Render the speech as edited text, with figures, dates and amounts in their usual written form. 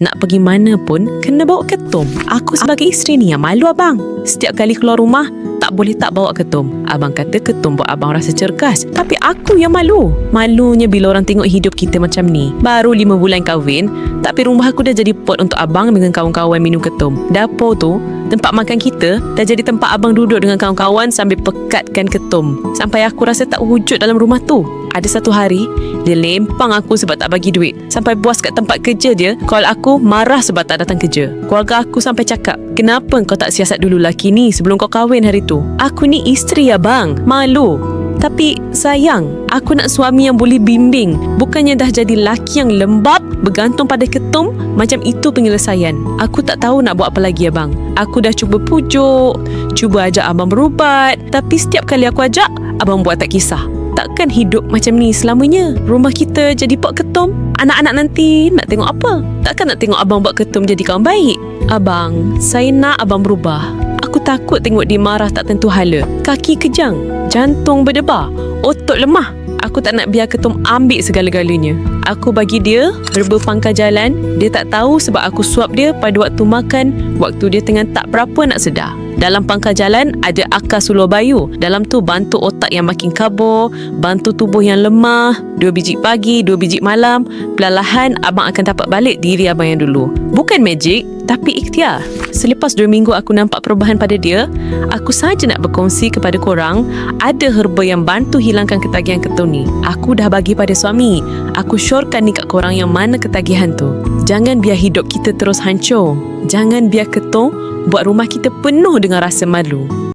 Nak pergi mana pun kena bawa ketum. Aku sebagai isteri ni yang malu abang. Setiap kali keluar rumah tak boleh tak bawa ketum. Abang kata ketum buat abang rasa cergas, tapi aku yang malu. Malunya bila orang tengok hidup kita macam ni. Baru 5 bulan kahwin, tapi rumah aku dah jadi pot untuk abang dengan kawan-kawan minum ketum. Dapur tu, tempat makan kita, dah jadi tempat abang duduk dengan kawan-kawan sambil pekatkan ketum. Sampai aku rasa tak wujud dalam rumah tu. Ada satu hari, dia lempang aku sebab tak bagi duit. Sampai bos kat tempat kerja dia call aku marah sebab tak datang kerja. Keluarga aku sampai cakap, kenapa kau tak siasat dulu laki ni sebelum kau kahwin hari tu? Aku ni isteri abang, malu. Tapi sayang, aku nak suami yang boleh bimbing. Bukannya dah jadi laki yang lembab, bergantung pada ketum. Macam itu penyelesaian. Aku tak tahu nak buat apa lagi abang. Aku dah cuba pujuk, cuba ajak abang berubat. Tapi setiap kali aku ajak, abang buat tak kisah. Takkan hidup macam ni selamanya? Rumah kita jadi pot ketum. Anak-anak nanti nak tengok apa? Takkan nak tengok abang buat ketum jadi kawan baik? Abang, saya nak abang berubah. Aku takut tengok dia marah tak tentu hala. Kaki kejang, jantung berdebar, otot lemah. Aku tak nak biar ketum ambil segala-galanya. Aku bagi dia herba pangkal jalan. Dia tak tahu sebab aku suap dia pada waktu makan, waktu dia tengah tak berapa nak sedar. Dalam pangkal jalan ada akar suluh bayu. Dalam tu bantu otak yang makin kabur, bantu tubuh yang lemah. 2 biji pagi, 2 biji malam. Perlahan abang akan dapat balik diri abang yang dulu. Bukan magic, tapi ikhtiar. Selepas 2 minggu aku nampak perubahan pada dia, aku saja nak berkongsi kepada korang, ada herba yang bantu hilangkan ketagihan ketum ni. Aku dah bagi pada suami. Aku syorkan ni kat korang yang mana ketagihan tu. Jangan biar hidup kita terus hancur. Jangan biar ketum buat rumah kita penuh dengan rasa malu.